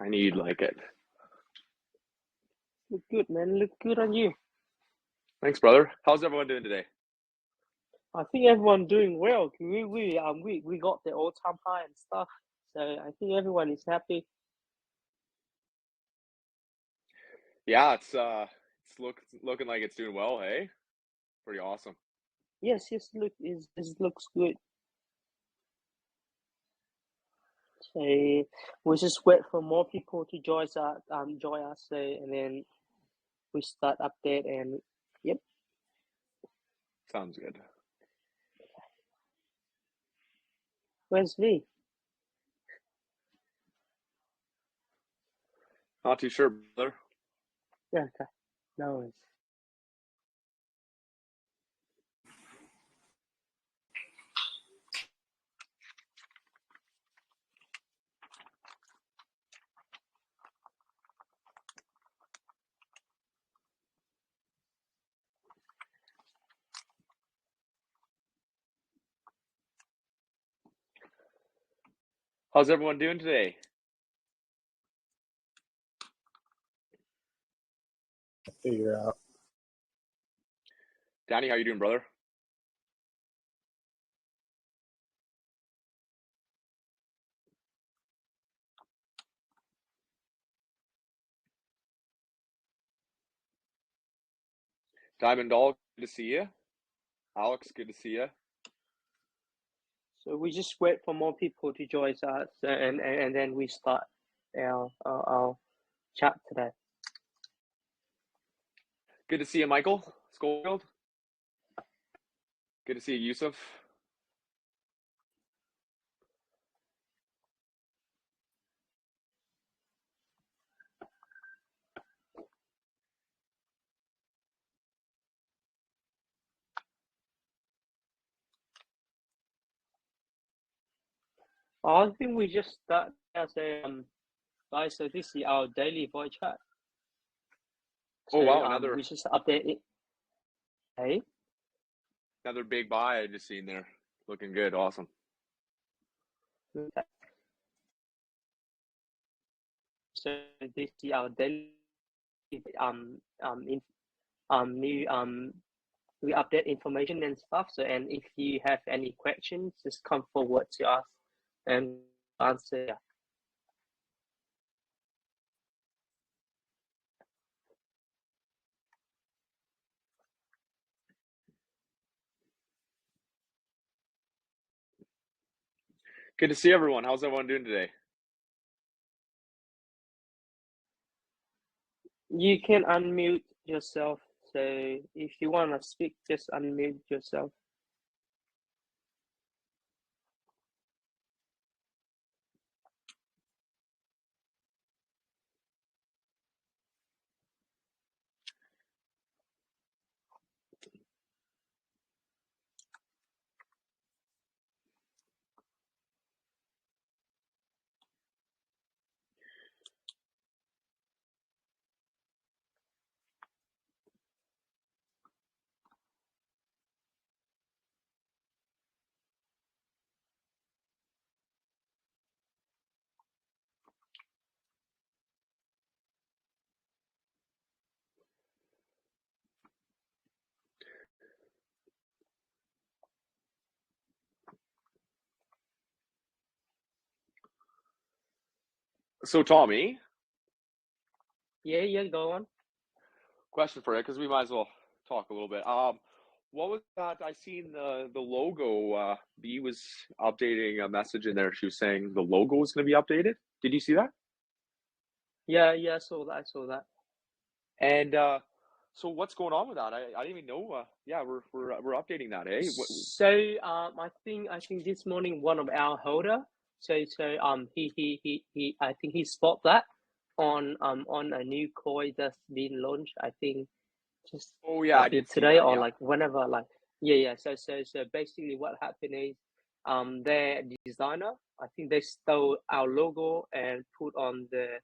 I knew you'd like it. Look good, man. Look good on you. Thanks, brother. How's everyone doing today? I think everyone doing well. We got the all-time high and stuff. So I think everyone is happy. Yeah, it's looking like it's doing well, hey? Pretty awesome. Yes, look, it looks good. So we just wait for more people to join us. So and then we start update and yep. Sounds good. Where's V? Not too sure, brother. Yeah, okay. No worries. How's everyone doing today? Figure out. Danny, how you doing, brother? Diamond Doll, good to see you. Alex, good to see you. So we just wait for more people to join us, and then we start our chat today. Good to see you, Michael Schofield. Good to see you, Yusuf. I think we just start as a guys. So this is our daily voice chat. So, Oh wow, another we just update it. Hey, another big buy I just seen there. Looking good, awesome. okay. So this is our daily new we update information and stuff. So and if you have any questions, just come forward to us and answer. Good to see everyone. How's everyone doing today? You can unmute yourself. So if you want to speak, just unmute yourself. So Tommy, Yeah, go on. question for you, because we might as well talk a little bit. What was that? I seen the logo. Bee was updating a message in there. She was saying the logo was going to be updated. Did you see that? Yeah, I saw that. And so what's going on with that? I didn't even know. Yeah, we're updating that, eh? So I think this morning one of our holder. So he I think he spot that on a new coin that's been launched. I think just Oh yeah, I did see today that. or Yeah. like whenever like yeah. So basically what happened is their designer, I think they stole our logo and put on the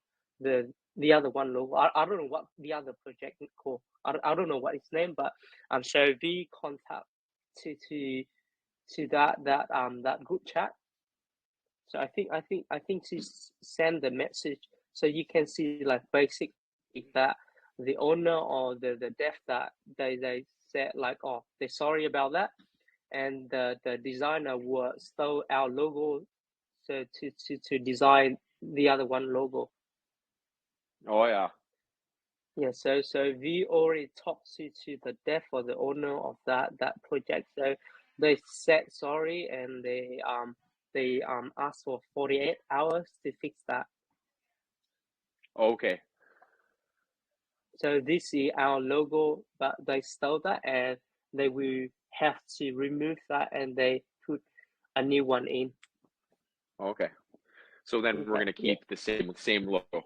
other one logo. I don't know what the other project is called. I don't know what its name, but so we contact to that group chat. So I think she send the message. So you can see like basically that the owner or the dev that they said like, oh, they're sorry about that, and the designer will stole our logo so to design the other one logo. Oh yeah. Yeah, so we already talked to the dev or the owner of that project. So they said sorry, and they asked for 48 hours to fix that. Okay. So this is our logo, but they stole that, and they will have to remove that, and they put a new one in. Okay. So then we're Okay. gonna keep the same logo.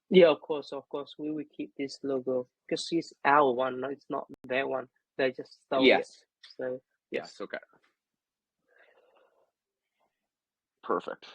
Yeah, of course, we will keep this logo because it's our one, no, it's not their one. They just stole it. Yes. So Yes. Okay. Perfect.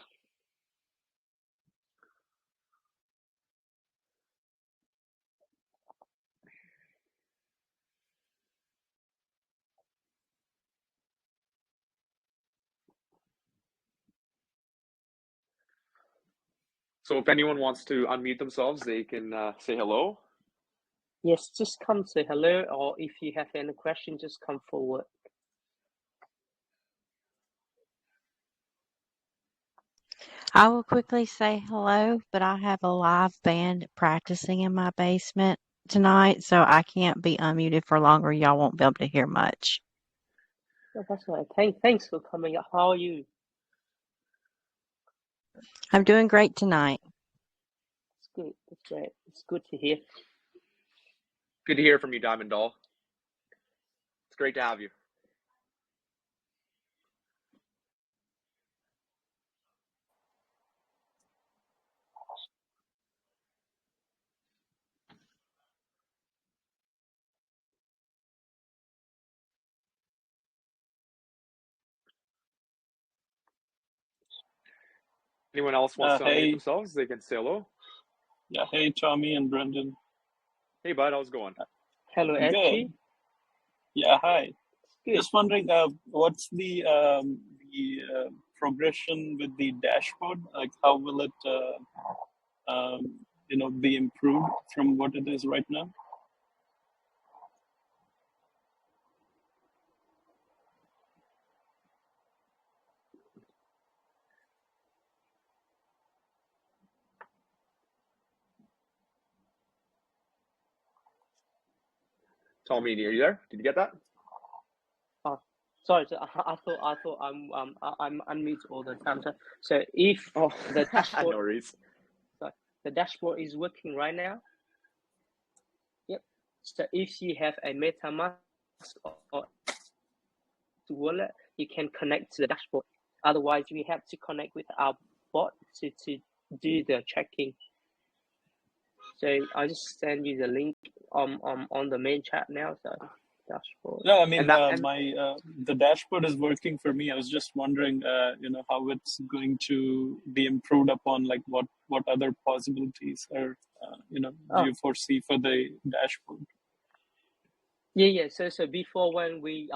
So if anyone wants to unmute themselves, they can say hello. yes, just come say hello, or if you have any question, just come forward. I will quickly say hello, but I have a live band practicing in my basement tonight, so I can't be unmuted for longer. Y'all won't be able to hear much. Oh, that's right. Thanks for coming. How are you? I'm doing great tonight. It's good. That's great. It's good to hear. Good to hear from you, Diamond Doll. It's great to have you. Anyone else wants to unmute Hey, themselves, they can say hello. yeah, hey, Tommy and Brendan. Hey, bud, how's it going? Hello, Edgy. Good. Yeah, hi. Good. Just wondering, what's the progression with the dashboard? Like, how will it, be improved from what it is right now? Tommy, are you there? Did you get that? Oh, sorry. So I thought I'm unmute all the time. So if Oh, the dashboard, no worries. sorry, the dashboard is working right now. Yep. So if you have a MetaMask or wallet, you can connect to the dashboard. Otherwise, we have to connect with our bot to do the checking. So I just send you the link on the main chat now. So dashboard. No, I mean, And the dashboard is working for me. I was just wondering, how it's going to be improved upon, like what other possibilities are, do you foresee for the dashboard? Yeah. So before when we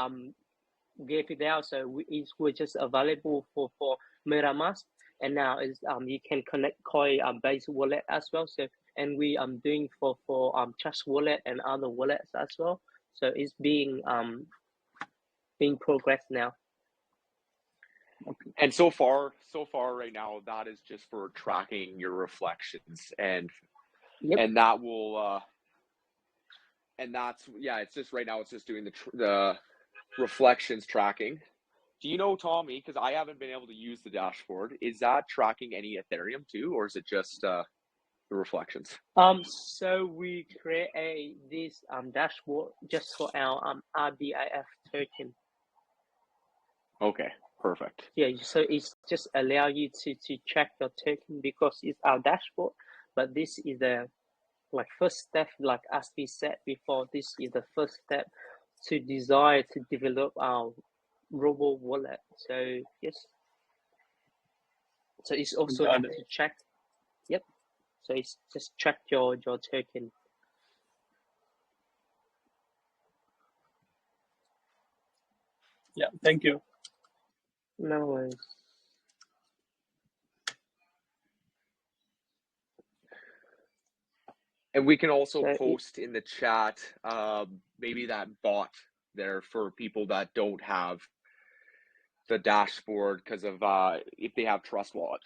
gave it out, so it was just available for MetaMask, and now is you can connect Koi based wallet as well. So and we doing for Trust Wallet and other wallets as well. So it's being progressed now. And so far right now, that is just for tracking your reflections, and Yep. and that will and that's it's just right now it's just doing the reflections tracking. Do you know, Tommy, because I haven't been able to use the dashboard, is that tracking any Ethereum too, or is it just the reflections? So we create this dashboard just for our RBIF token. Okay, perfect. Yeah, so it's just allow you to check your token because it's our dashboard, but this is the first step, like as we said before, this is the first step to design to develop our Robo wallet. So yes, so it's also have to check. Yep. So it's just check your token. Yeah, thank you. No worries. And we can also So post in the chat maybe that bot there for people that don't have the dashboard because of if they have Trust Wallet.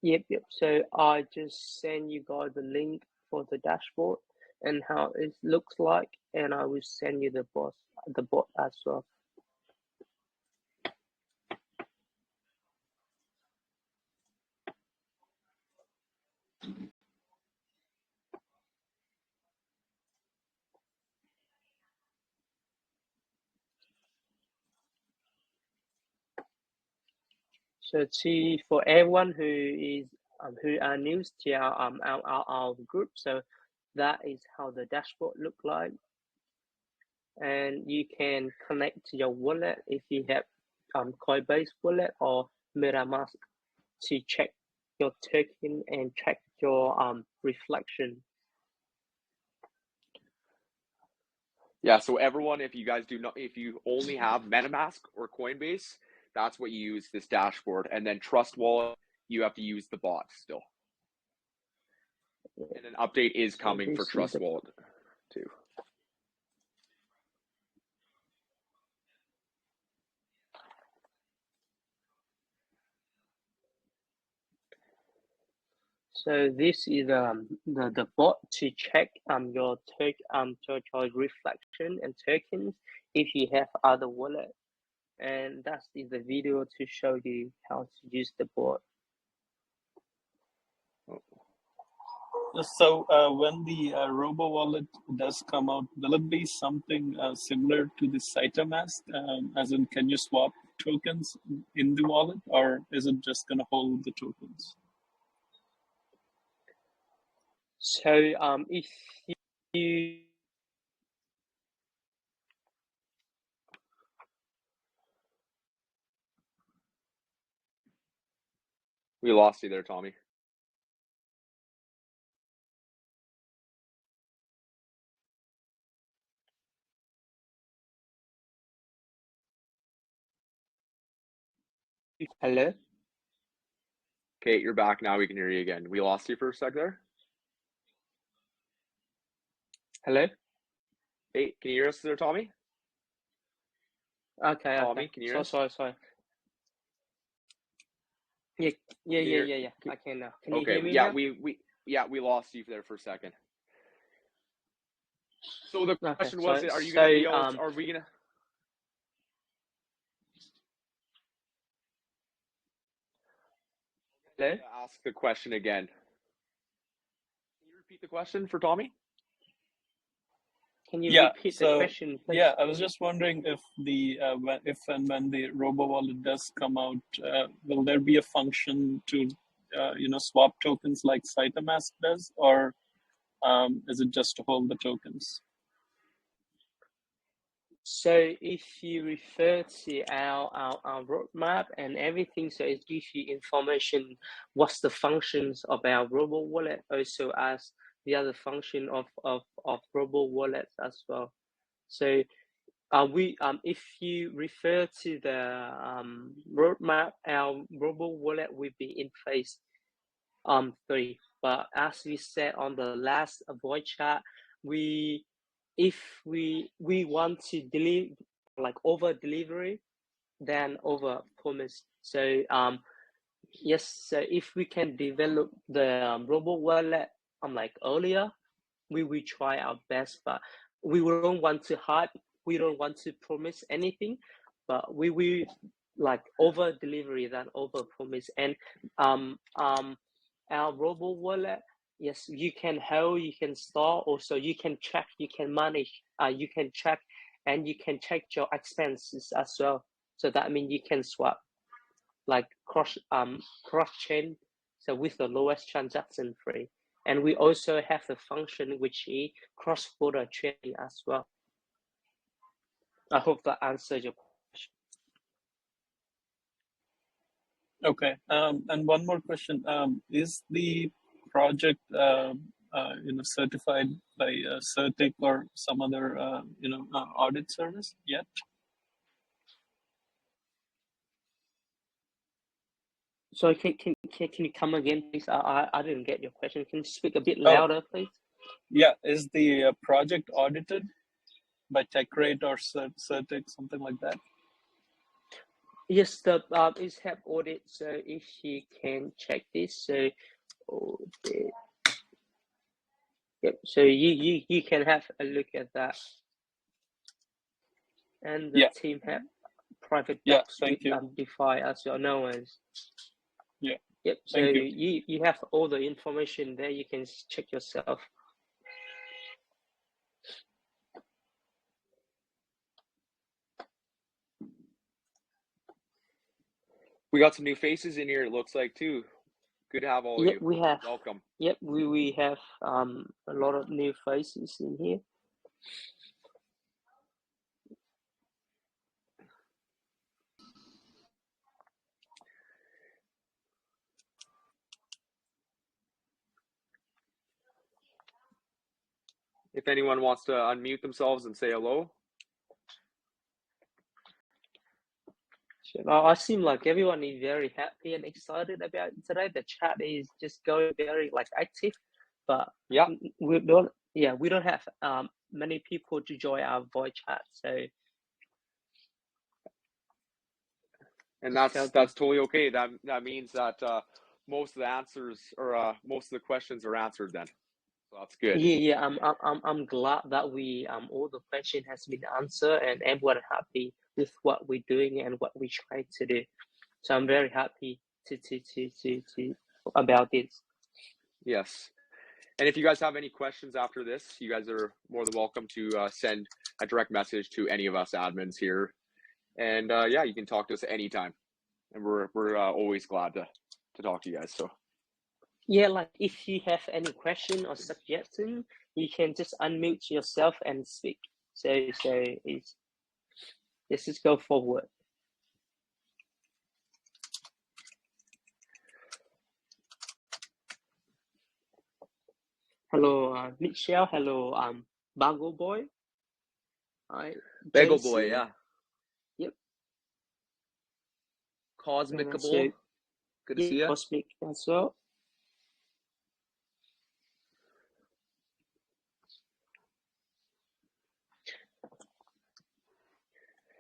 Yep. So I just send you guys the link for the dashboard and how it looks like, and I will send you the bot as well. So for everyone who is who are new to our group, so that is how the dashboard look like, and you can connect to your wallet if you have Coinbase wallet or MetaMask to check your token and check your reflection. Yeah, so everyone, if you only have MetaMask or Coinbase, that's what you use, this dashboard. And then Trust Wallet, you have to use the bot still. And an update is coming for Trust Wallet too. So this is the bot to check your reflection and tokens if you have other wallet, and that is the video to show you how to use the bot. So when the Robo Wallet does come out, will it be something similar to the MetaMask? As in, can you swap tokens in the wallet, or is it just going to hold the tokens? So if you We lost you there, Tommy. hello. Okay, you're back now. We can hear you again. We lost you for a sec there. Hello. Hey, can you hear us there, Tommy? Okay. Tommy, can you hear us? Sorry. Yeah. I can now. Can you hear me now? We lost you there for a second. So the question Okay, was, are you gonna be able? Are we gonna? Hello? Ask the question again. Can you repeat the question for Tommy? Can you repeat the question, please? Yeah, I was just wondering if if and when the Robo Wallet does come out, will there be a function to swap tokens like MetaMask does, or is it just to hold the tokens? So if you refer to our roadmap and everything, so it gives you information what's the functions of our Robo Wallet, also as the other function of Robo Wallets as well. So if you refer to the roadmap, our Robo Wallet will be in phase 3. But as we said on the last voice chat, if we want to deliver like over delivery than over promise. So yes, so if we can develop the Robo Wallet like earlier, we will try our best, but we don't want to hype, we don't want to promise anything, but we will like over delivery than over promise. And our Robo Wallet, yes, you can hold, you can store, also you can track, you can manage, you can track, and you can check your expenses as well. So that means you can swap like cross chain, so with the lowest transaction fee. And we also have the function which is cross-border trading as well. I hope that answers your question. Okay, and one more question: is the project certified by Certic or some other audit service yet? So can can you come again, please? I didn't get your question. Can you speak a bit Oh, louder, please? yeah. Is the project audited by TechRate or Certic, something like that? Yes, the is have audit. So if you can check this, so audit. Yep. So you can have a look at that, and the Yeah. team have private Yeah. docs with Thank you. DeFi as you know as. Yeah. Yep. So Thank you. you have all the information there. You can check yourself. We got some new faces in here, it looks like, too. Good to have all of Yep, you. we have. Welcome. Yep, we have a lot of new faces in here. If anyone wants to unmute themselves and say hello. I seem like everyone is very happy and excited about today. The chat is just going very like active, but Yeah, we don't have many people to join our voice chat. So and just tell that's them. totally okay. That means that most of the answers or most of the questions are answered then. So that's good. Yeah. I'm glad that we all the question has been answered and everyone happy with what we're doing and what we try to do. So I'm very happy to about this. Yes. And if you guys have any questions after this, you guys are more than welcome to send a direct message to any of us admins here. And yeah, you can talk to us anytime. And we're always glad to talk to you guys. So Yeah, like if you have any question or suggestion, you can just unmute yourself and speak. So it's let's just go forward. Hello, Michelle. Hello, Bango Boy. Hi, Bagel Jason. Boy, yeah. Yep. Cosmicable. Good to see you. Cosmic as well.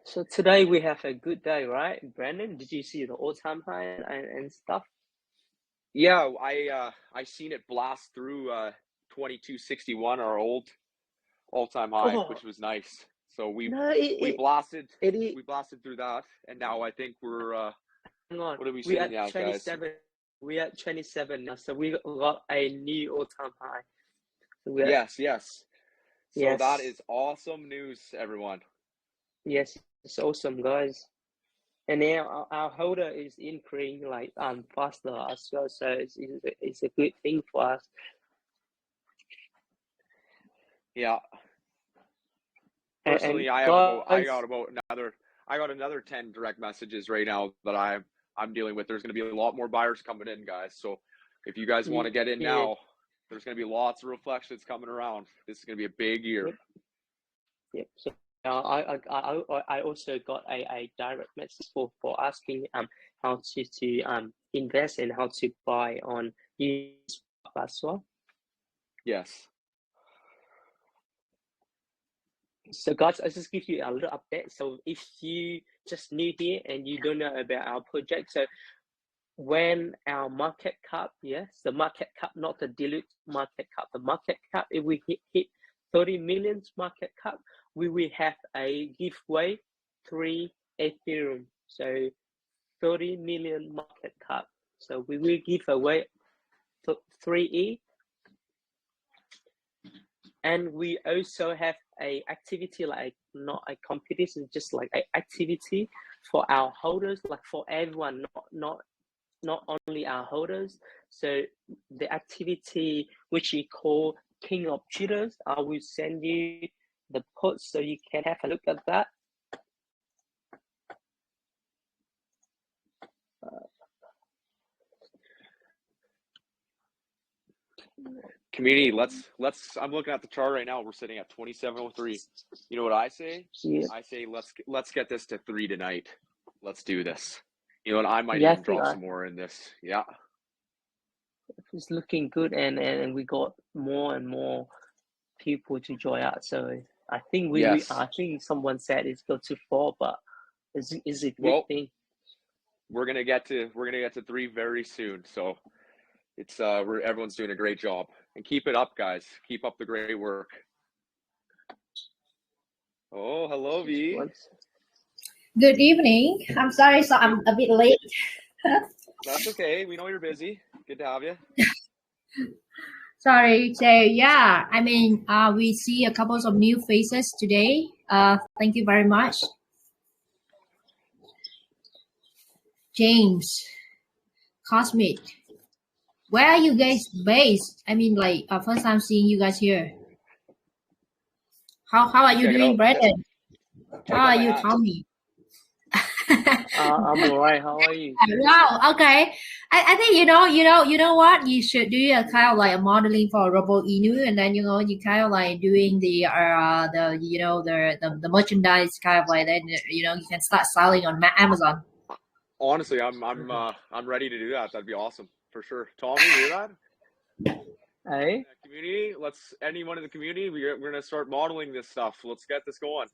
So today we have a good day, right, Brandon? Did you see the all-time high and stuff? Yeah, I seen it blast through 2261, our all-time high, which was nice. So we blasted through that, and now I think we're hang on. what are we sitting now, guys? We are 27 now, so we got a new all-time high. So Yes. So yes. that is awesome news, everyone. Yes, it's awesome, guys. And now our holder is increasing like faster as well, so it's a good thing for us. Yeah. Personally, I got another 10 direct messages right now that I'm dealing with. There's going to be a lot more buyers coming in, guys. So if you guys want to get in now, there's going to be lots of reflections coming around. This is going to be a big year. Yep. So I also got a direct message for asking how to invest and how to buy on used as well. Yes. So guys, I'll just give you a little update. So if you just new here and you don't know about our project, so when our market cap, yes, the market cap, not the dilute market cap, the market cap, if we hit 30 million market cap, we will have a giveaway 3 Ethereum. So 30 million market cap. So we will give away 3E. And we also have a activity, like not a competition, just like an activity for our holders, like for everyone, not only our holders. So the activity which we call King of Cheaters, I will send you the post so you can have a look at that. Community, let's I'm looking at the chart right now. We're sitting at 2703. You know what I say? Yeah. I say let's get this to 3 tonight. Let's do this. You know what? I might even drop some more in this. Yeah. it's looking good, and we got more and more people to join us. So I think I think someone said it's go to 4, but is a good thing. We're gonna get to 3 very soon. So it's everyone's doing a great job, and keep it up, guys. Keep up the great work. Oh, hello, V. Good evening. I'm sorry, so I'm a bit late. That's okay. We know you're busy. Good to have you. Sorry. So yeah, I mean, we see a couple of new faces today. Thank you very much, James, Cosmic. Where are you guys based? I mean, like, first time seeing you guys here. How are you doing, Brandon? How are you, Tommy? I'm alright. How are you? Wow. Okay. I think you know what you should do a kind of like a modeling for Robo Inu, and then you kind of like doing the merchandise kind of like then you can start selling on Amazon. Honestly, I'm ready to do that. That'd be awesome for sure. Tommy, you hear that? Hey. Community, anyone in the community, we're gonna start modeling this stuff. Let's get this going.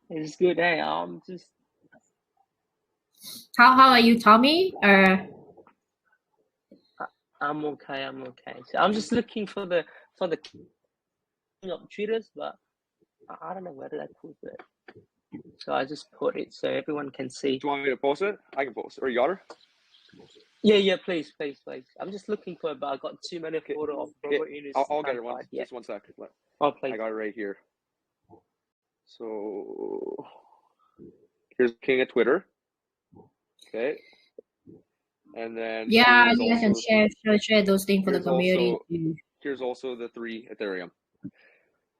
It's good. Hey, just. How are you, Tommy? I'm okay. So I'm just looking for the king of traders, but I don't know where did I put it. So I just put it so everyone can see. Do you want me to post it? I can post it. Or you got her? Yeah, please. I'm just looking for it, but I got too many photos of Robo Inu. I'll get it one. Yeah. Just 1 second. Oh, please. I got it right here. So here's King of Twitter. Okay. And then you guys can share those things for the community. Here's also the 3 Ethereum.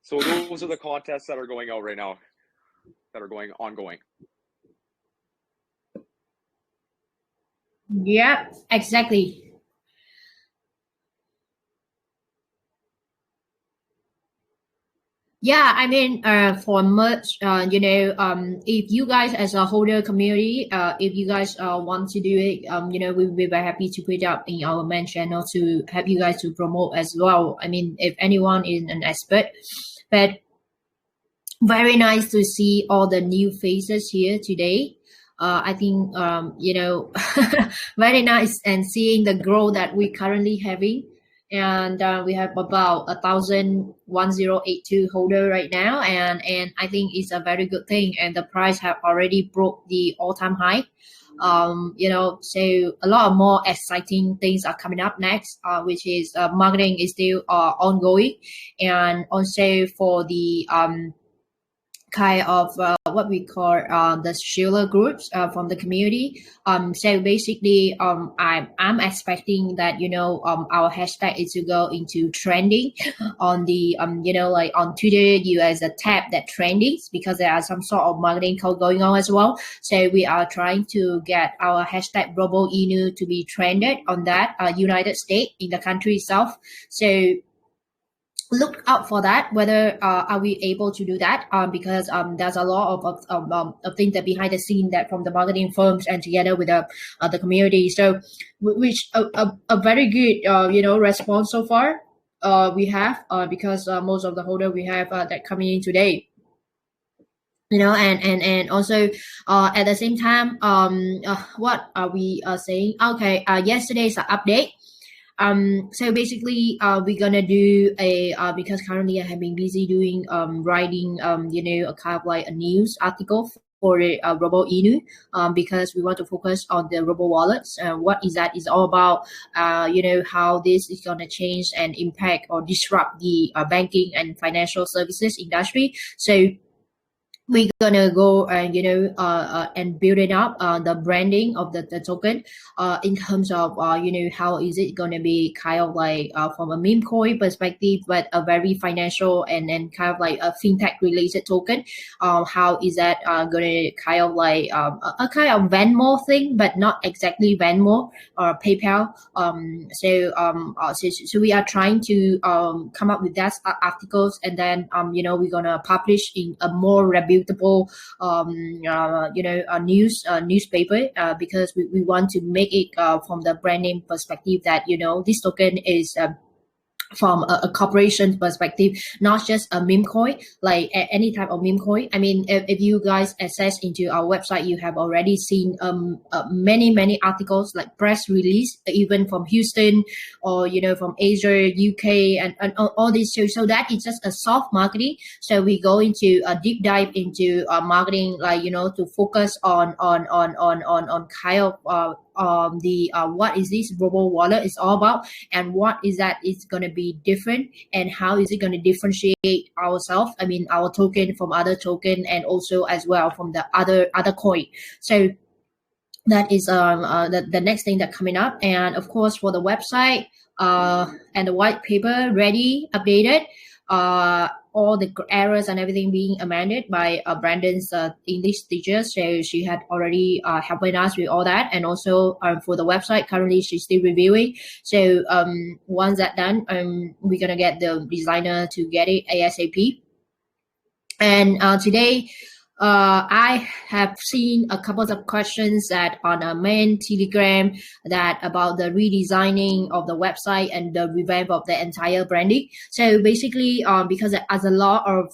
So those are the contests that are going out right now, that are ongoing. Yeah, exactly. Yeah, I mean, for merch, if you guys as a holder community, if you guys want to do it, we'll be very happy to put it up in our main channel to help you guys to promote as well. I mean, if anyone is an expert, but very nice to see all the new faces here today. I think, very nice, and seeing the growth that we currently having. And we have about 1,1082 holder right now, and I think it's a very good thing, and the price have already broke the all-time high. So a lot of more exciting things are coming up next, which is marketing is still ongoing, and also for the kind of what we call the shiller groups from the community. So basically, I'm expecting that our hashtag is to go into trending on the like on Twitter. You as a tab that trendings, because there are some sort of marketing code going on as well. So we are trying to get our hashtag Robo Inu to be trended on that United States in the country itself. So look out for that, whether are we able to do that, because there's a lot of things that behind the scene that from the marketing firms and together with the community. So which a very good response so far we have, because most of the holder we have that coming in today, and also at the same time, what are we saying? Okay, yesterday's update. So basically, we're gonna do a because currently I have been busy doing writing a kind of like a news article for Robo Inu, because we want to focus on the Robo wallets. What is that is all about? How this is gonna change and impact or disrupt the banking and financial services industry. So we're gonna go and and build it up, the branding of the token, in terms of how is it gonna be kind of like from a meme coin perspective, but a very financial and kind of like a fintech related token. How is that gonna kind of like a kind of Venmo thing, but not exactly Venmo or PayPal. So we are trying to come up with that articles, and then we're gonna publish in a more reputable reputable newspaper, because we want to make it from the brand name perspective that this token is from a corporation perspective, not just a meme coin, like any type of meme coin. I mean, if you guys access into our website, you have already seen many articles, like press release, even from Houston or from Asia, UK, and all these too. So that is just a soft marketing. So we go into a deep dive into marketing, like to focus on kind of what is this Robo wallet is all about, and what is that is going to be different, and how is it going to differentiate ourselves, I mean our token from other token, and also as well from the other coin. So that is the next thing that coming up. And of course, for the website and the white paper ready, updated, all the errors and everything being amended by Brandon's English teacher. So she had already helping us with all that. And also for the website, currently she's still reviewing. So once that's done, we're gonna get the designer to get it ASAP. And today, I have seen a couple of questions that on a main Telegram that about the redesigning of the website and the revamp of the entire branding. So basically, because there's a lot of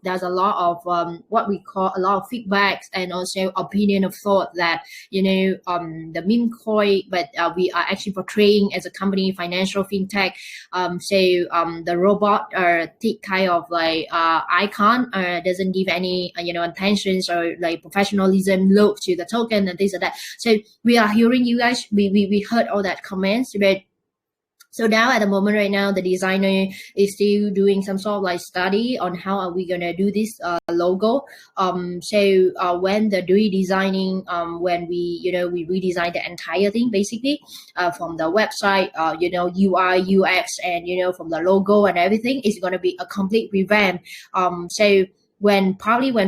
there's a lot of what we call a lot of feedbacks and also opinion of thought that the meme coin, but we are actually portraying as a company, financial fintech. The robot kind of like icon doesn't give any intentions or like professionalism look to the token and things like that. So we are hearing you guys. We heard all that comments, but so now at the moment right now, the designer is still doing some sort of like study on how are we gonna do this logo. When the redesigning, when we we redesign the entire thing basically from the website, UI, UX, and from the logo and everything is gonna be a complete revamp. When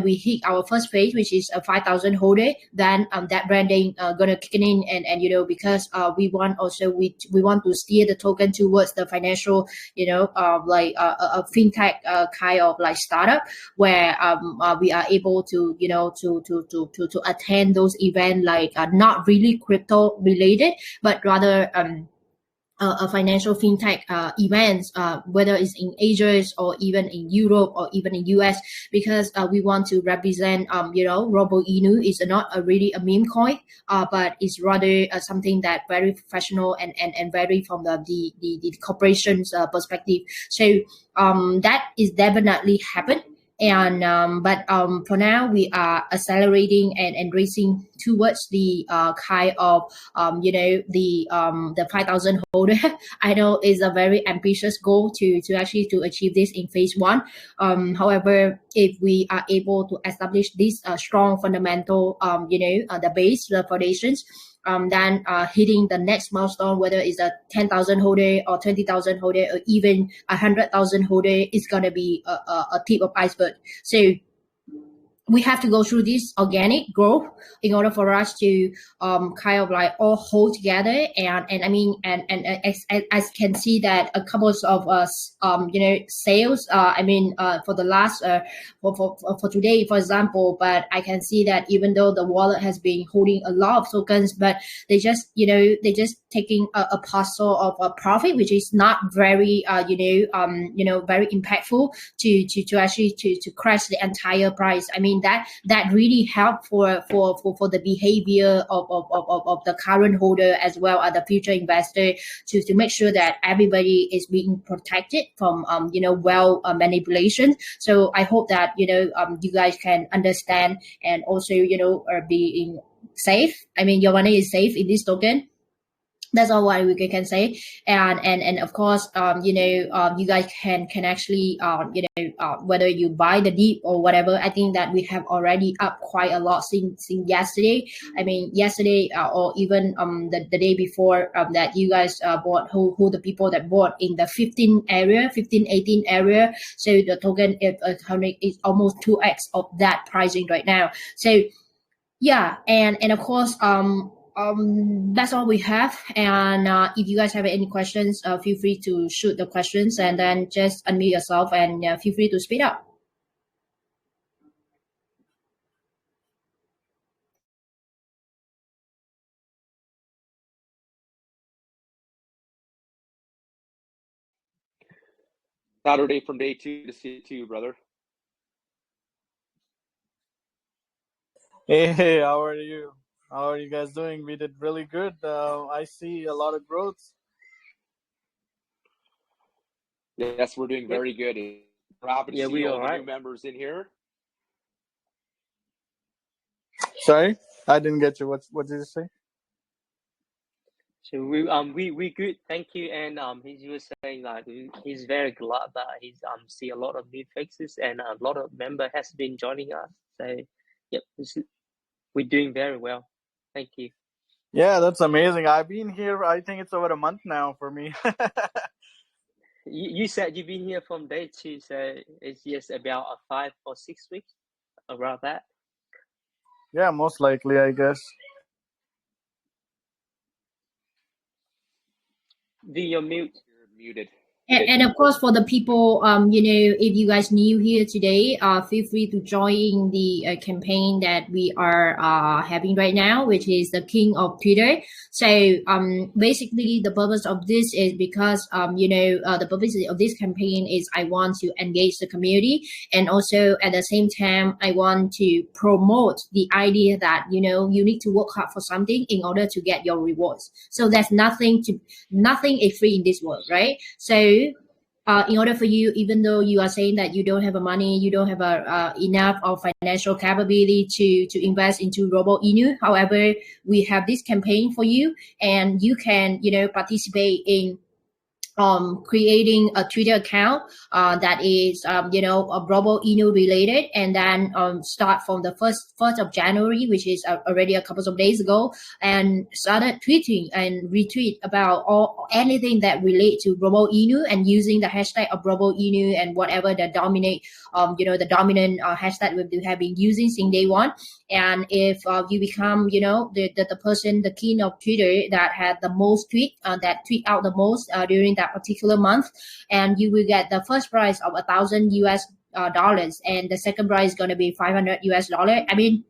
we hit our first phase, which is a 5,000 holder, then that branding gonna kick in, and because we want to steer the token towards the financial, like a fintech kind of like startup where we are able to to attend those events, like not really crypto related, but rather a financial fintech events, whether it's in Asia or even in Europe or even in US, because we want to represent, Robo Inu is not really a meme coin, but it's rather something that very professional and very from the corporation's perspective. So that is definitely happened. And but for now we are accelerating and racing towards the kind of the 5,000 holder. I know is a very ambitious goal to actually to achieve this in phase one. However, if we are able to establish this strong fundamental the base, the foundations, then hitting the next milestone, whether it's a 10,000 holder or 20,000 holder or even 100,000 holder, is gonna be a tip of iceberg. So we have to go through this organic growth in order for us to kind of like all hold together. And I mean, and as can see that a couple of us sales for the last for today, for example, but I can see that even though the wallet has been holding a lot of tokens, but they just taking a parcel of a profit, which is not very very impactful to actually to crash the entire price. I mean, that really helped for the behavior of the current holder as well as the future investor to make sure that everybody is being protected from manipulation. So I hope that you guys can understand and also being safe. I mean, your money is safe in this token. That's all what we can say. And of course, you guys can actually, whether you buy the dip or whatever, I think that we have already up quite a lot since yesterday. I mean, yesterday or even the day before that you guys bought, who the people that bought in the 15, 18 area. So the token is almost 2x of that pricing right now. So yeah, and of course, that's all we have. And if you guys have any questions, feel free to shoot the questions and then just unmute yourself and feel free to speak up. Saturday from day 2 to see you, brother. Hey, how are you? How are you guys doing? We did really good. I see a lot of growth. Yes, we're doing very good. We're happy to Yeah, see we all all the right. new members in here. Sorry, I didn't get you. What did you say? So we good, thank you. And he was saying like he's very glad that he's see a lot of new faces and a lot of member has been joining us. So yep, we're doing very well. Thank you. Yeah, that's amazing. I've been here. I think it's over a month now for me. You said you've been here from day 2, so it's just about 5 or 6 weeks around that. Yeah, most likely, I guess. Do your mute. You're muted. And of course, for the people, if you guys new here today, feel free to join the campaign that we are having right now, which is the King of Twitter. So basically, the purpose of this is because the purpose of this campaign is I want to engage the community, and also at the same time, I want to promote the idea that you need to work hard for something in order to get your rewards. So there's nothing is free in this world, right? So in order for you, even though you are saying that you don't have money, you don't have enough of financial capability to invest into Robo Inu. However, we have this campaign for you, and you can participate in creating a Twitter account that is a Robo Inu related, and then start from the first of January, which is already a couple of days ago, and started tweeting and retweet about anything that relate to Robo Inu, and using the hashtag of Robo Inu and whatever the dominant hashtag we have been using since day one. And if you become the person, the king of Twitter that had the most that tweet out the most during that particular month, and you will get the first prize of $1,000 and the second prize is going to be $500. I mean,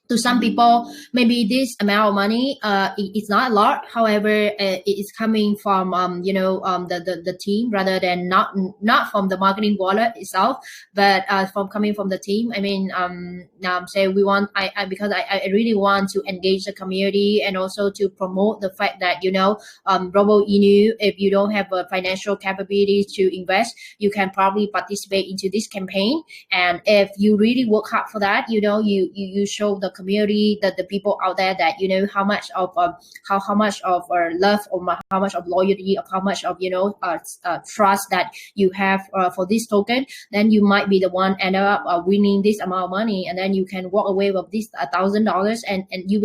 to some people, maybe this amount of money it's not a lot. However, it is coming from the team rather than not from the marketing wallet itself, but from coming from the team. I mean, so we want because I really want to engage the community and also to promote the fact that Robo Inu, if you don't have a financial capability to invest, you can probably participate into this campaign. And if you really work hard for that, you show the community, that the people out there, that how much of how much of love, or how much of loyalty, or how much of trust that you have for this token, then you might be the one end up winning this amount of money, and then you can walk away with this $1,000, and you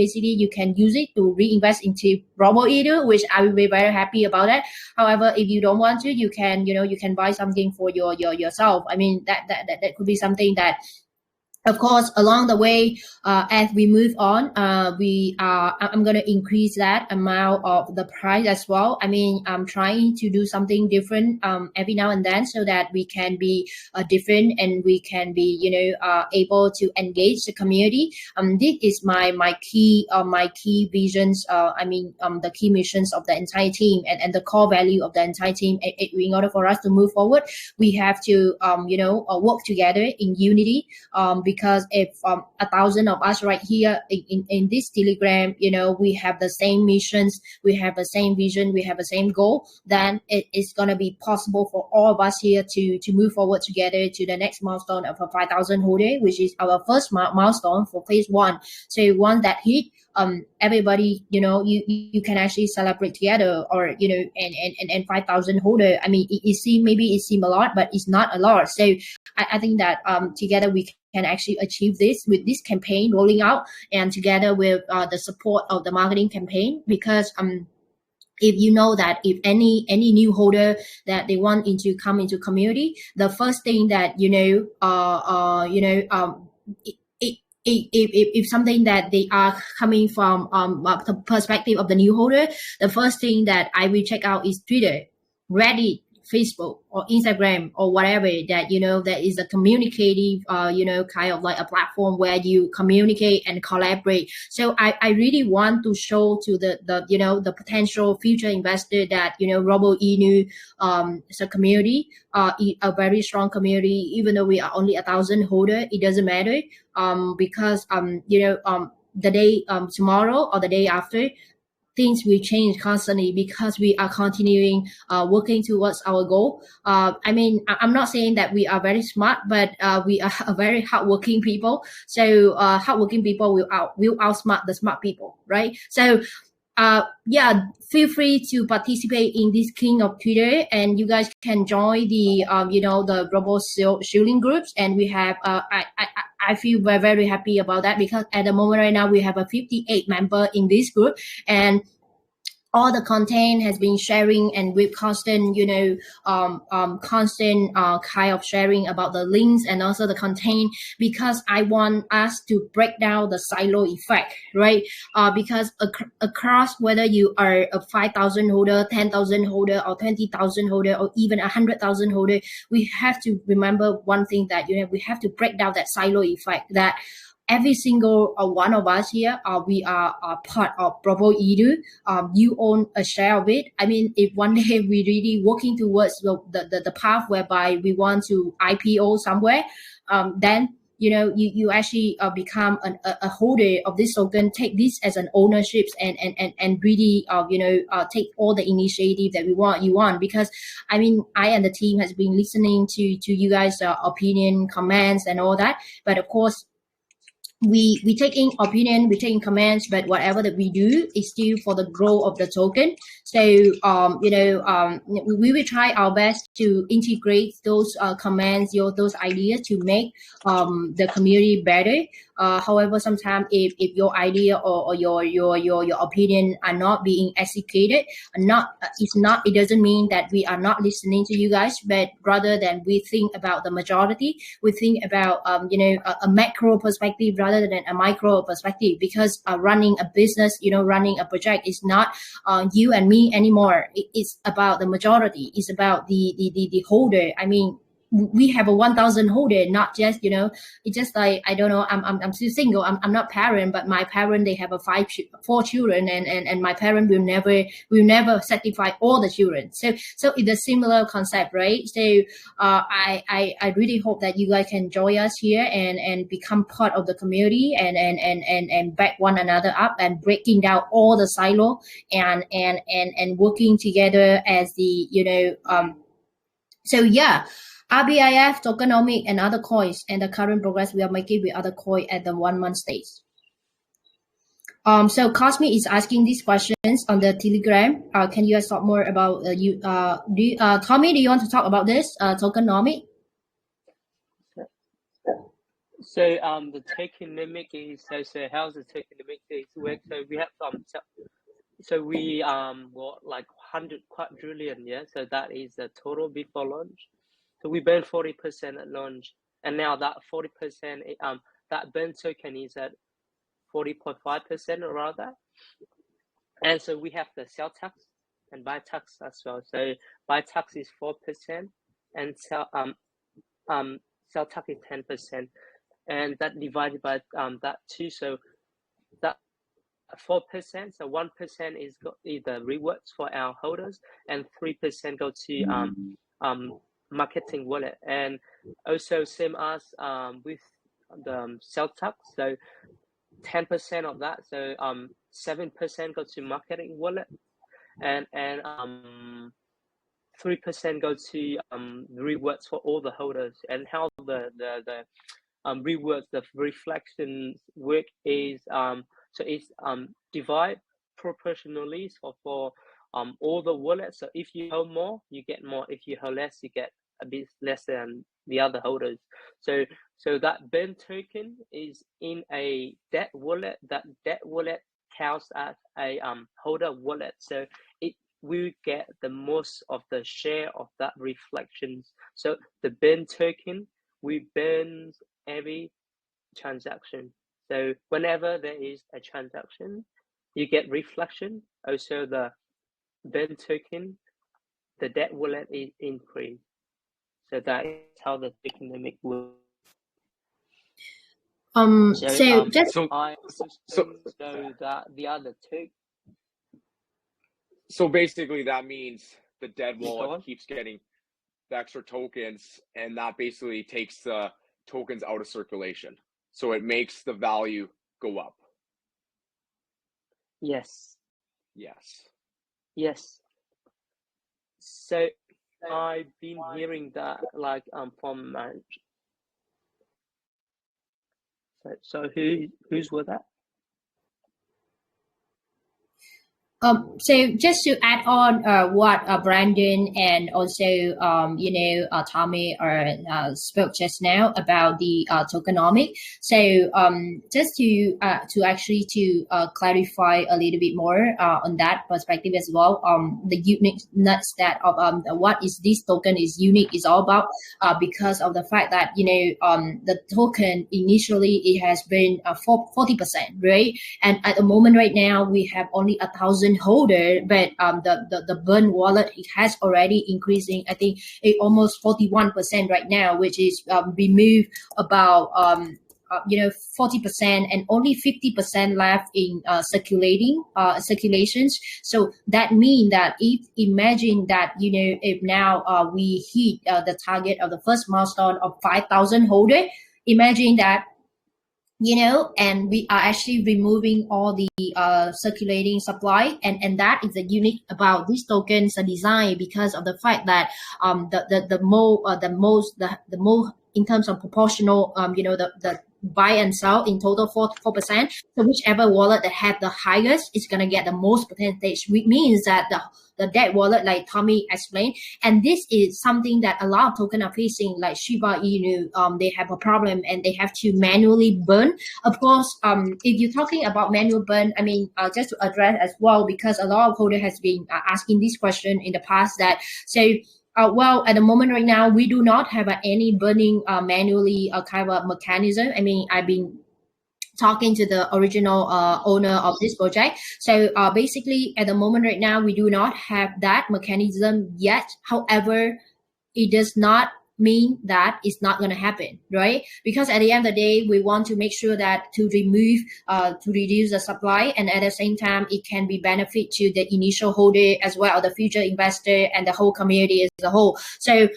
can use it to reinvest into Robo Inu, which I will be very happy about that. However, if you don't want to, you can buy something for yourself. I mean, that could be something that, of course, along the way, as we move on, I'm going to increase that amount of the price as well. I mean, I'm trying to do something different every now and then, so that we can be different, and we can be able to engage the community. This is my key visions. The key missions of the entire team, and the core value of the entire team. In order for us to move forward, we have to work together in unity. Because if 1,000 of us right here in this Telegram, we have the same missions, we have the same vision, we have the same goal, then it is going to be possible for all of us here to move forward together to the next milestone of a 5,000 holder, which is our first milestone for phase 1. So once that hit, everybody, you can actually celebrate together, or and 5,000 holder. I mean, it seem a lot, but it's not a lot. So I think that together we can actually achieve this with this campaign rolling out, and together with the support of the marketing campaign. Because if you know that if any new holder that they want to come into community, the first thing that if something that they are coming from the perspective of the new holder, the first thing that I will check out is Twitter, Reddit, Facebook or Instagram or whatever that, that is a communicative, kind of like a platform where you communicate and collaborate. So I really want to show to the potential future investor that, Robo Inu, is a community, a very strong community. Even though we are only 1,000 holder, it doesn't matter, because the day, tomorrow or the day after, things will change constantly because we are continuing working towards our goal. I mean, I'm not saying that we are very smart, but we are a very hardworking people. So hardworking people will outsmart the smart people, right? So yeah, feel free to participate in this King of Twitter, and you guys can join the the Robo shielding groups. And we have I feel very, very happy about that, because at the moment right now we have a 58 member in this group, and all the content has been sharing, and with constant, constant kind of sharing about the links and also the content, because I want us to break down the silo effect, right? Because across, whether you are a 5,000 holder, 10,000 holder, or 20,000 holder, or even 100,000 holder, we have to remember one thing, that we have to break down that silo effect, that every single one of us here, we are part of Robo Inu. You own a share of it. I mean, if one day we really working towards the path whereby we want to IPO somewhere, then you actually become a holder of this token. Take this as an ownership, and really take all the initiative that you want. Because I mean, I and the team has been listening to you guys' opinion, comments, and all that. But of course, we take in opinion, we take in comments, but whatever that we do is still for the growth of the token. So we will try our best to integrate those comments, those ideas, to make the community better. However, sometimes if your idea or your opinion are not being executed, it doesn't mean that we are not listening to you guys, but rather than we think about the majority, we think about a macro perspective rather than a micro perspective. Because running a business, running a project is not you and me anymore. It's about the majority. It's about the holder. I mean, we have a 1,000 holder, not just it's just like, I don't know, I'm still single, I'm not parent, but my parent, they have 4 children, and my parent will never satisfy all the children. So it's a similar concept, right? So I really hope that you guys can join us here and become part of the community, and back one another up, and breaking down all the silo, and working together as the so yeah, RBIF, tokenomic, and other coins, and the current progress we are making with other coins at the 1 month stage. So Cosme is asking these questions on the Telegram. Can you guys talk more about Tommy? Do you want to talk about this tokenomic? So the tokenomic is so how's the tokenomic work? So we have so we got like 100 quadrillion, yeah. So that is the total before launch. So we burned 40% at launch, and now that 40%, that burn token is at 40.5% or rather. And so we have the sell tax and buy tax as well. So buy tax is 4%, and sell tax is 10%, and that divided by that too. So that 4%, so 1% is either rewards for our holders, and 3% go to marketing wallet. And also same as with the sell tax, so 10% of that, so 7% go to marketing wallet, and 3% go to rewards for all the holders. And how the rewards, the reflections work is so it's divide proportionally for all the wallets. So if you hold more, you get more. If you hold less, you get a bit less than the other holders. So that burn token is in a debt wallet. That debt wallet counts as a holder wallet. So it will get the most of the share of that reflections. So the burn token, we burn every transaction. So whenever there is a transaction, you get reflection. Also the burn token the debt wallet is increased. So that is how the economic works. So I also know that the other two. So basically, that means the dead wallet keeps getting the extra tokens, and that basically takes the tokens out of circulation. So it makes the value go up. Yes. Yes. Yes. So I've been hearing that like from so who's with that? So just to add on what Brandon and also Tommy spoke just now about the tokenomic. So just to clarify a little bit more on that perspective as well. The uniqueness that of what is this token is unique is all about because of the fact that the token initially it has been 40%, right? And at the moment right now we have only 1,000 holder, but the burn wallet it has already increasing. I think it almost 41% right now, which is removed about 40% and only 50% left in circulations. So that means that if imagine that if now we hit the target of the first milestone of 5,000 holder, imagine that and we are actually removing all the circulating supply, and that is the unique about these tokens design because of the fact that the more in terms of proportional the buy and sell in total 4%. So whichever wallet that had the highest is gonna get the most percentage, which means that the debt wallet, like Tommy explained, and this is something that a lot of tokens are facing, like Shiba Inu. They have a problem and they have to manually burn. Of course, if you're talking about manual burn, I mean, just to address as well, because a lot of holder has been asking this question in the past that well, at the moment right now, we do not have any burning manually kind of a mechanism. I mean, I've been talking to the original owner of this project. So basically, at the moment right now, we do not have that mechanism yet. However, it does not mean that it's not going to happen, right? Because at the end of the day, we want to make sure that to reduce the supply, and at the same time, it can be benefit to the initial holder as well, the future investor and the whole community as a whole. So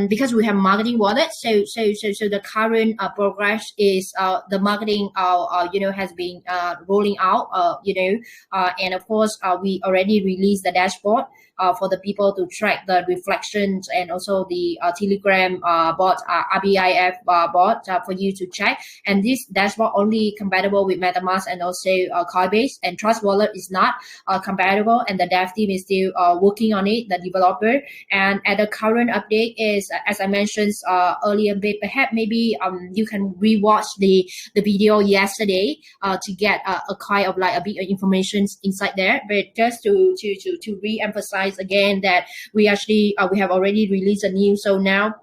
because we have marketing wallets, so the current progress is the marketing has been rolling out, and of course we already released the dashboard for the people to track the reflections, and also the Telegram bot, RBIF bot for you to check. And this dashboard only compatible with MetaMask and also Coinbase, and Trust Wallet is not compatible, and the dev team is still working on it, the developer. And at the current update is, as I mentioned earlier, perhaps maybe you can rewatch the video yesterday to get a kind of like a bit of information inside there. But just to re-emphasize again that we actually we have already released a news. So now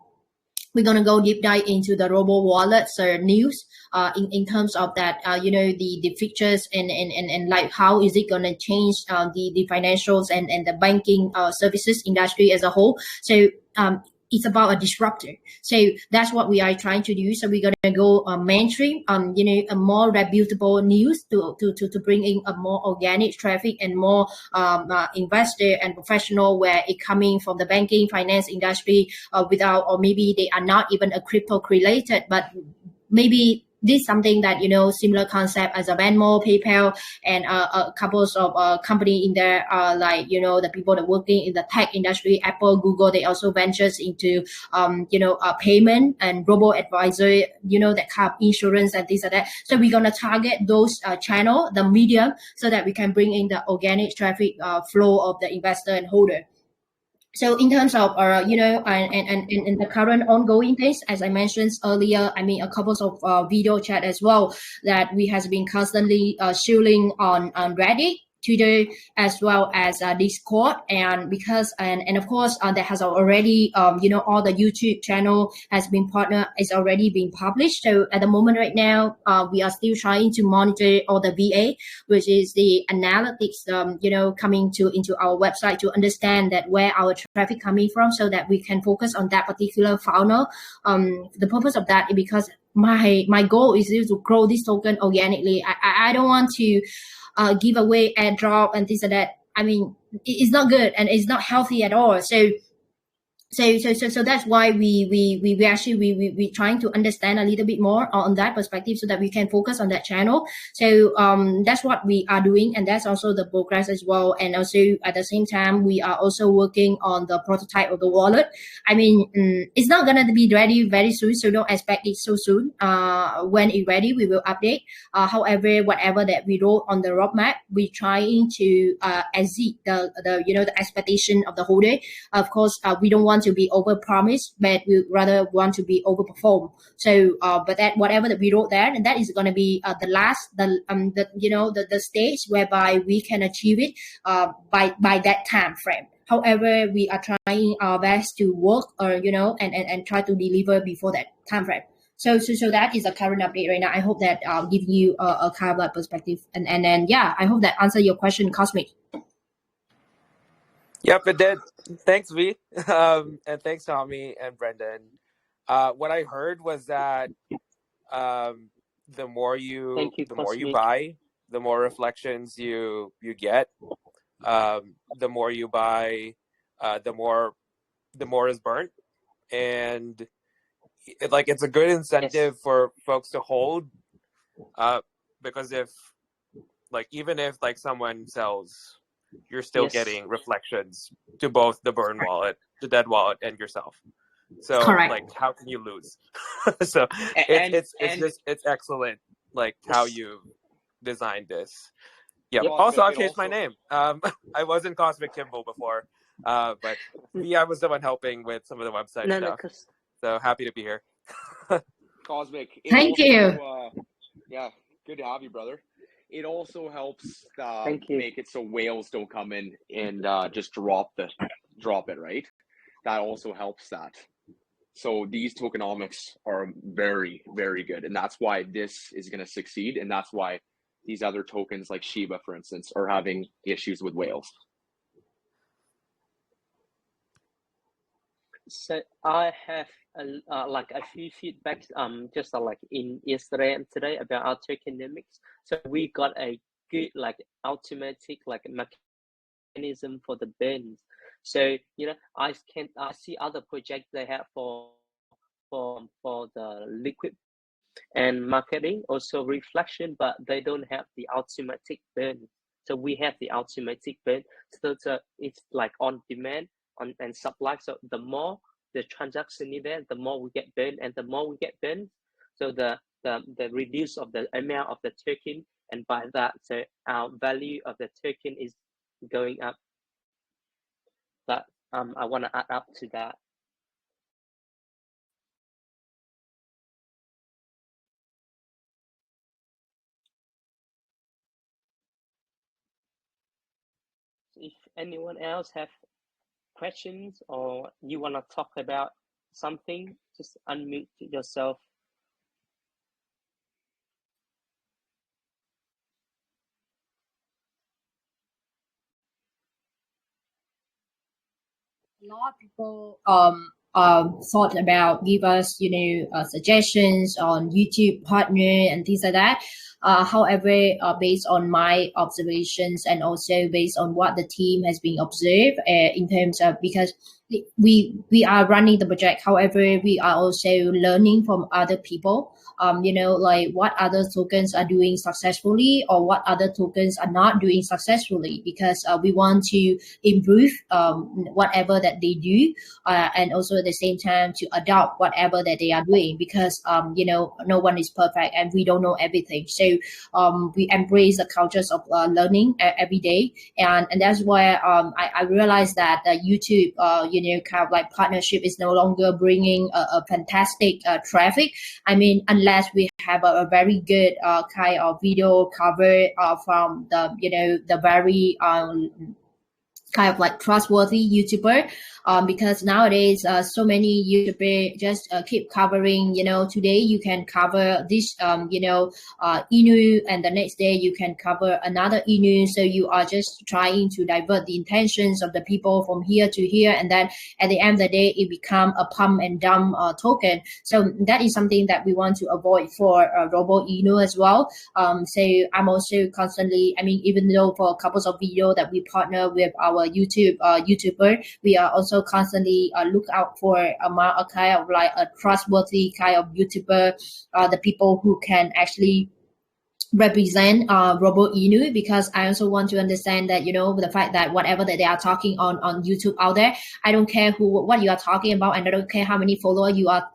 we're gonna go deep dive into the Robo wallets news in terms of that the features and like how is it gonna change the financials and the banking services industry as a whole. So it's about a disruptor. So that's what we are trying to do. So we're gonna go mainstream, a more reputable news to bring in a more organic traffic and more investor and professional where it coming from the banking finance industry without, or maybe they are not even a crypto related, but maybe this is something that similar concept as a Venmo, PayPal, and a couple of company in there, like the people that working in the tech industry, Apple, Google. They also ventures into payment and robo advisor, that kind of insurance and things like that. So we're gonna target those channel, the medium, so that we can bring in the organic traffic flow of the investor and holder. So in terms of and the current ongoing things, as I mentioned earlier, I mean a couple of video chat as well that we has been constantly shooting on Reddit. Twitter, as well as Discord, and of course that has already all the YouTube channel is already being published. So at the moment right now, we are still trying to monitor all the VA, which is the analytics coming into our website to understand that where our traffic coming from, so that we can focus on that particular funnel. The purpose of that is because my goal is to grow this token organically. I don't want to give away airdrop and this and that. I mean, it's not good and it's not healthy at all. So that's why we actually trying to understand a little bit more on that perspective, so that we can focus on that channel. So that's what we are doing, and that's also the progress as well. And also at the same time, we are also working on the prototype of the wallet. I mean, it's not gonna be ready very soon, so don't expect it so soon. When it's ready, we will update. However, whatever that we wrote on the roadmap, we're trying to exceed the expectation of the holder. Of course, we don't want to be over promised, but we rather want to be over perform. So but that whatever that we wrote there, and that is going to be the stage whereby we can achieve it by that time frame. However, we are trying our best to work and try to deliver before that time frame. So that is the current update right now. I hope that give you a kind of perspective, and then I hope that answer your question, Cosmic. Yep, it did. Thanks, V. And thanks, Tommy and Brendan. What I heard was that the more you buy, the more reflections you get. The more you buy, the more is burnt, and it's a good incentive for folks to hold. Because even if someone sells, you're still getting reflections to both the burn wallet, the dead wallet, and yourself. So correct. How can you lose? So it's excellent how you designed this. Yeah. Also, I'll change my name. I wasn't Cosmic Kimball before, but I was the one helping with some of the website stuff. So happy to be here. Cosmic. Thank you. Yeah, good to have you, brother. It also helps make it so whales don't come in and just drop it, right? That also helps that. So these tokenomics are very, very good. And that's why this is going to succeed. And that's why these other tokens like Shiba, for instance, are having issues with whales. So I have a few feedbacks just in yesterday and today about our tokenomics. So we got a good automatic mechanism for the burns. So I see other projects they have for the liquid and marketing, also reflection, but they don't have the automatic burn. So we have the automatic burn. So it's on demand and supply. So the more the transaction is there, the more we get burned, and the more we get burned, so the reduce of the amount of the token, and by that, so our value of the token is going up. But I want to add up to that. If anyone else have questions or you want to talk about something, just unmute yourself. A lot of people thought about give us suggestions on YouTube partner and things like that. However, based on my observations and also based on what the team has been observed in terms of, because we are running the project, however we are also learning from other people, what other tokens are doing successfully or what other tokens are not doing successfully, because we want to improve whatever that they do, and also at the same time to adopt whatever that they are doing, because no one is perfect and we don't know everything. So we embrace the cultures of learning every day, and that's why I realized that YouTube kind of like partnership is no longer bringing a fantastic traffic. I mean, unless we have a very good kind of video cover from the the very kind of like trustworthy YouTuber, because nowadays so many YouTubers just keep covering, today you can cover this Inu, and the next day you can cover another Inu. So you are just trying to divert the intentions of the people from here to here, and then at the end of the day it become a pump and dump token. So that is something that we want to avoid for Robo Inu as well. So I'm also constantly, I mean, even though for a couple of videos that we partner with our YouTuber, we are also constantly look out for a kind of like a trustworthy kind of YouTuber, the people who can actually represent Robo Inu, because I also want to understand that the fact that whatever that they are talking on YouTube out there, I don't care what you are talking about, and I don't care how many followers you are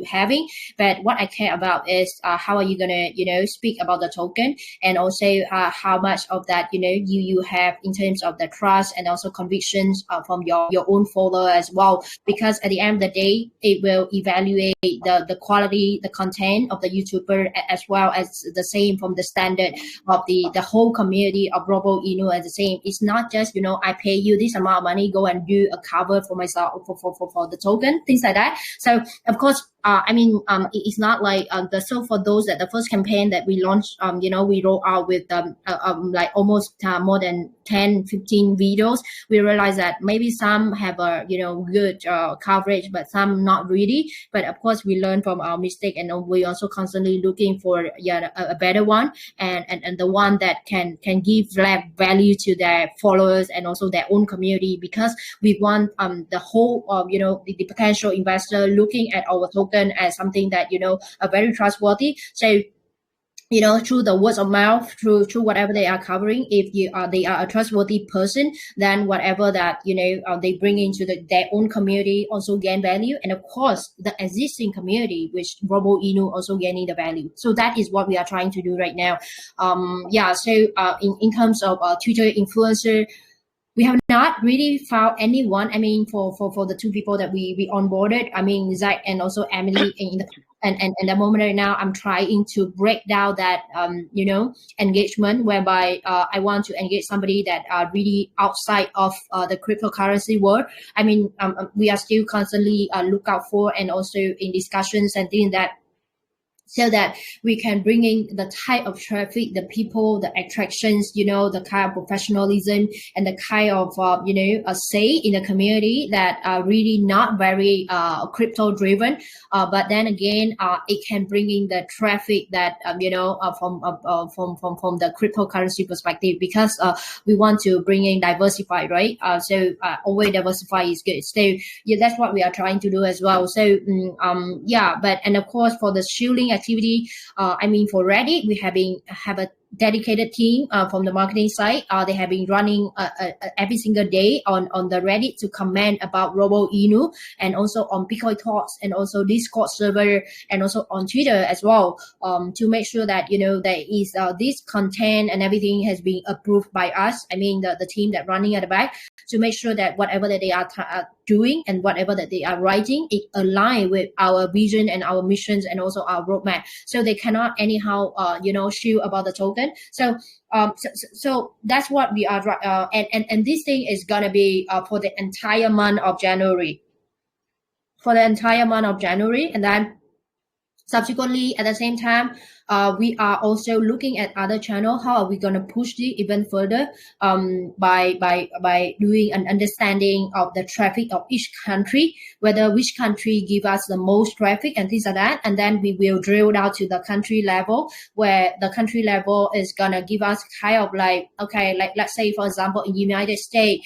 having, but what I care about is how are you gonna speak about the token, and also how much of that you have in terms of the trust and also convictions from your own follower as well, because at the end of the day it will evaluate the quality, the content of the YouTuber, as well as the same from the standard of the whole community of Robo Inu as the same. It's not just I pay you this amount of money, go and do a cover for myself for the token, things like that. So of course it's not like so for those that the first campaign that we launched, we roll out with like almost more than 10-15 videos. We realized that maybe some have a good coverage, but some not really. But of course we learn from our mistake, and we also constantly looking for a better one, and the one that can give value to their followers and also their own community, because we want the whole the potential investor looking at our token as something that are very trustworthy. So through the words of mouth, through whatever they are covering, if they are a trustworthy person, then whatever that they bring into their own community also gain value, and of course the existing community, which Robo Inu also gaining the value. So that is what we are trying to do right now. So in terms of Twitter influencer, we have not really found anyone. I mean, for the two people that we onboarded, I mean, Zach and also Emily, and the moment right now, I'm trying to break down that engagement, whereby I want to engage somebody that are really outside of the cryptocurrency world. I mean, we are still constantly look out for, and also in discussions and things that, so that we can bring in the type of traffic, the people, the attractions, the kind of professionalism, and the kind of a say in the community that are really not very crypto driven, but then again it can bring in the traffic that from the cryptocurrency perspective, because we want to bring in diversify, right? So always diversify is good. So yeah, that's what we are trying to do as well. So but and of course for the shielding activity, I mean, for Reddit, we have a dedicated team from the marketing side. They have been running every single day on the Reddit to comment about Robo Inu, and also on Bitcoin Talks, and also Discord server, and also on Twitter as well, to make sure that there is this content and everything has been approved by us. I mean, the team that running at the back, to make sure that whatever that they are doing and whatever that they are writing, it align with our vision and our missions and also our roadmap. So they cannot anyhow shield about the token. So so that's what we are, and this thing is gonna be for the entire month of January. And then subsequently, at the same time, we are also looking at other channels. How are we going to push it even further, by doing an understanding of the traffic of each country, whether which country give us the most traffic and things like that, and then we will drill down to the country level, where the country level is gonna give us kind of like, okay, like let's say for example in United States,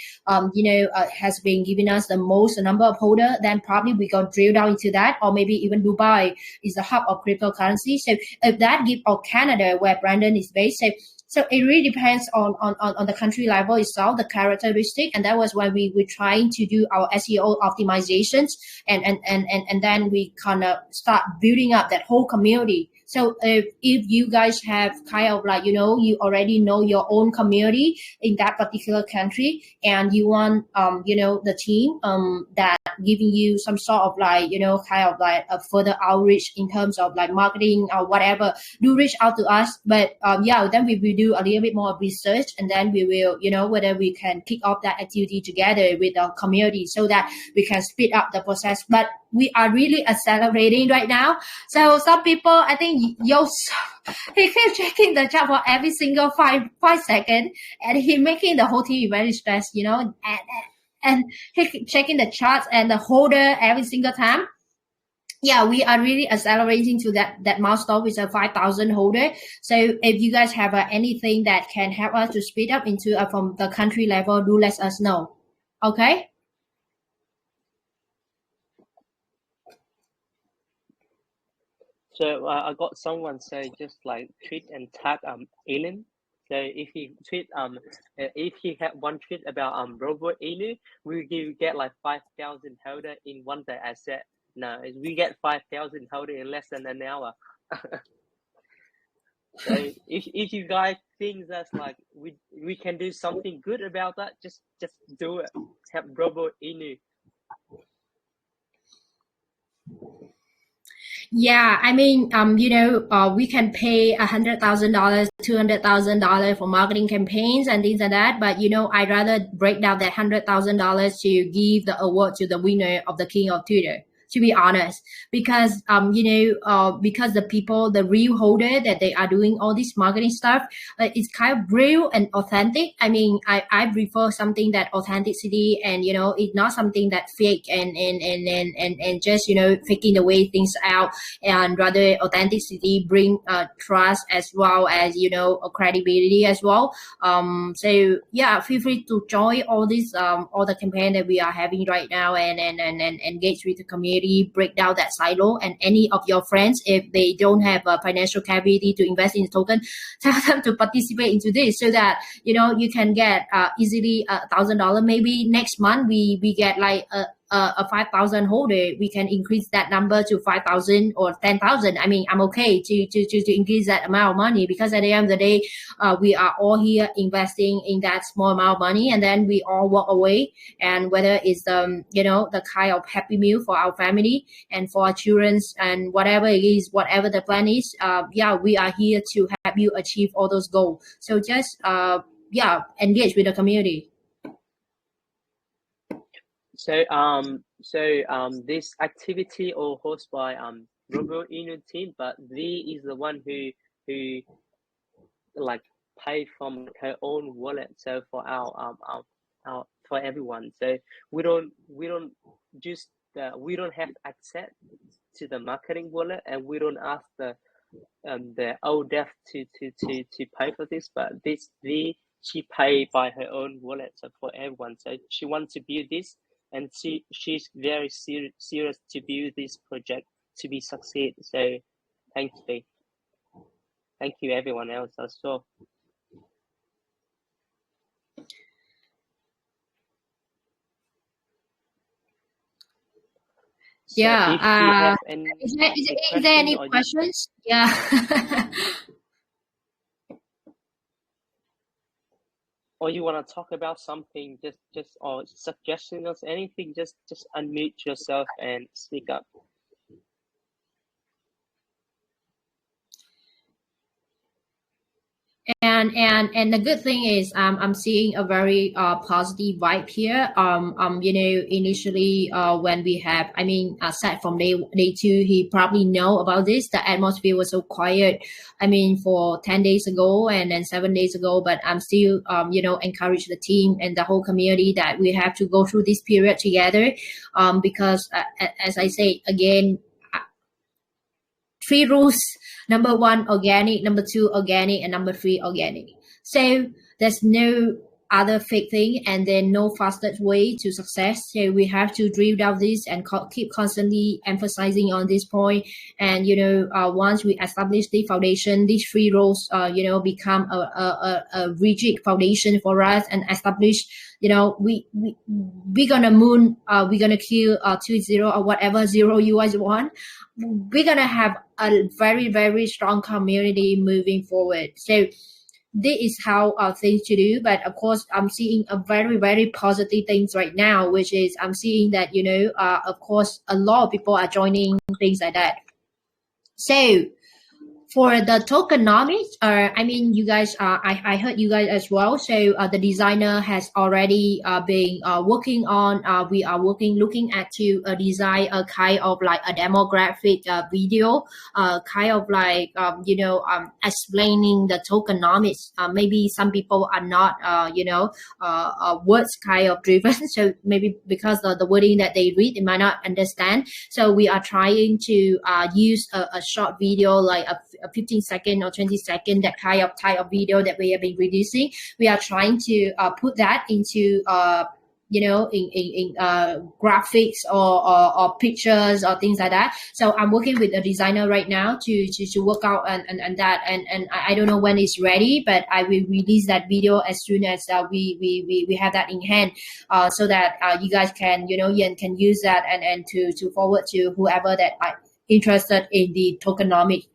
has been giving us the most number of holder, then probably we go drill down into that, or maybe even Dubai is the hub of cryptocurrency. So if that give, or Canada where Brandon is based, so it really depends on the country level itself, the characteristic, and that was when we're trying to do our SEO optimizations, and then we kind of start building up that whole community. So if you guys have kind of like, you already know your own community in that particular country, and you want, the team that giving you some sort of like, kind of like a further outreach in terms of like marketing or whatever, do reach out to us. But then we will do a little bit more research, and then we will, whether we can kick off that activity together with our community so that we can speed up the process. But we are really accelerating right now. So some people, I think he keeps checking the chat for every single five seconds, and he making the whole team very stressed, and he keep checking the charts and the holder every single time. Yeah, we are really accelerating to that milestone with a 5,000 holder. So if you guys have anything that can help us to speed up into from the country level, do let us know. Okay. So I got someone say just like tweet and tag Elin. So if he tweet if he had one tweet about Robo Inu, we get like 5,000 holder in one day. I said no, we get 5,000 holder in less than an hour. So if you guys think that's like we can do something good about that, just do it. Help Robo Inu. Yeah, I mean, we can pay $100,000, $200,000 for marketing campaigns and things like that. But I'd rather break down that $100,000 to give the award to the winner of the King of Twitter. To be honest, because because the people, the real holder that they are doing all this marketing stuff, it's kind of real and authentic. I mean, I prefer something that authenticity, and it's not something that fake and just faking the way things out, and rather authenticity bring trust as well as a credibility as well. So yeah, feel free to join all this all the campaign that we are having right now, and engage with the community. Break down that silo, and any of your friends, if they don't have a financial capability to invest in the token, tell them to participate into this, so that you can get easily $1,000. Maybe next month we get like a 5,000 holder, we can increase that number to 5,000 or 10,000. I mean, I'm okay to increase that amount of money, because at the end of the day, we are all here investing in that small amount of money, and then we all walk away. And whether it's the kind of happy meal for our family and for our children, and whatever it is, whatever the plan is, we are here to help you achieve all those goals. So just engage with the community. So this activity all hosted by Robo Inu team, but V is the one who like pay from her own wallet. So for our for everyone, so we don't just we don't have access to the marketing wallet, and we don't ask the ODEF to pay for this, but this V, she pay by her own wallet. So for everyone, so she wants to build this. And she's very serious to build this project to be succeed. So thanks, V. Thank you, everyone else as well. So yeah. Is there any questions? Yeah. Or you want to talk about something, just or suggesting us anything, just unmute yourself and speak up. And the good thing is I'm seeing a very positive vibe here. Initially when we have, aside from day 2, he probably know about this. The atmosphere was so quiet. For 10 days ago and then 7 days ago, but I'm still encourage the team and the whole community that we have to go through this period together. Because as I say again, 3 rules. Number 1, organic. Number 2, organic. And number 3, organic. So there's no other fake thing, and then no fastest way to success. So we have to drill down this and keep constantly emphasizing on this point. And once we establish the foundation, these three roles become a rigid foundation for us and establish. We're gonna we're gonna kill 2-0 or whatever zero you guys want. We're gonna have a very, very strong community moving forward. So this is how things to do. But of course, I'm seeing a very, very positive things right now, which is I'm seeing that of course a lot of people are joining things like that. So for the tokenomics, you guys, I heard you guys as well. So the designer has already been working on. We are looking at to design a kind of like a demographic video, kind of like explaining the tokenomics. Maybe some people are not words kind of driven. So maybe because of the wording that they read, they might not understand. So we are trying to use a short video like a 15-second or 20-second, that type of video that we have been releasing. We are trying to put that into in graphics or pictures or things like that. So I'm working with a designer right now to work out and that, and I don't know when it's ready, but I will release that video as soon as we have that in hand, so that you guys can can use that and to forward to whoever that are interested in the tokenomics.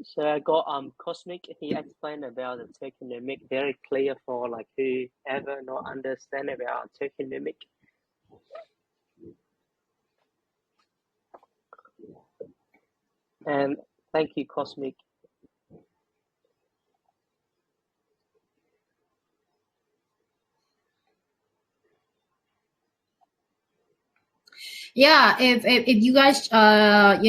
So I got Cosmic. He explained about the tokenomic very clear for like whoever not understand about tokenomic. And thank you, Cosmic. Yeah, if you guys don't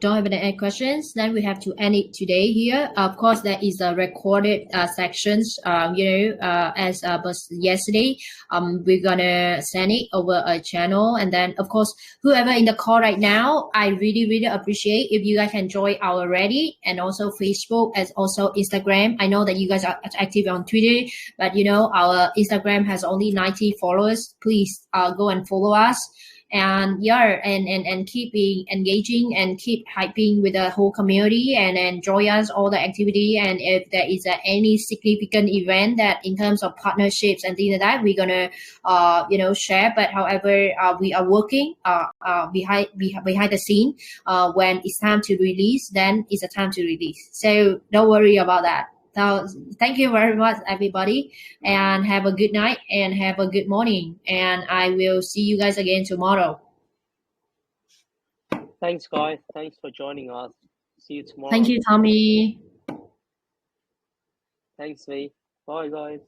have any questions, then we have to end it today here. Of course, there is a recorded sections. As was yesterday, we're gonna send it over a channel, and then of course, whoever in the call right now, I really, really appreciate if you guys can join our Reddit and also Facebook and also Instagram. I know that you guys are active on Twitter, but our Instagram has only 90 followers. Please go and follow us. And and keep engaging and keep hyping with the whole community and enjoy us all the activity. And if there is any significant event that in terms of partnerships and things like that, we're gonna share. But however, we are working behind the scene. When it's time to release, then it's a time to release. So don't worry about that. So thank you very much, everybody, and have a good night and have a good morning. And I will see you guys again tomorrow. Thanks, guys. Thanks for joining us. See you tomorrow. Thank you, Tommy. Thanks, V. Bye, guys.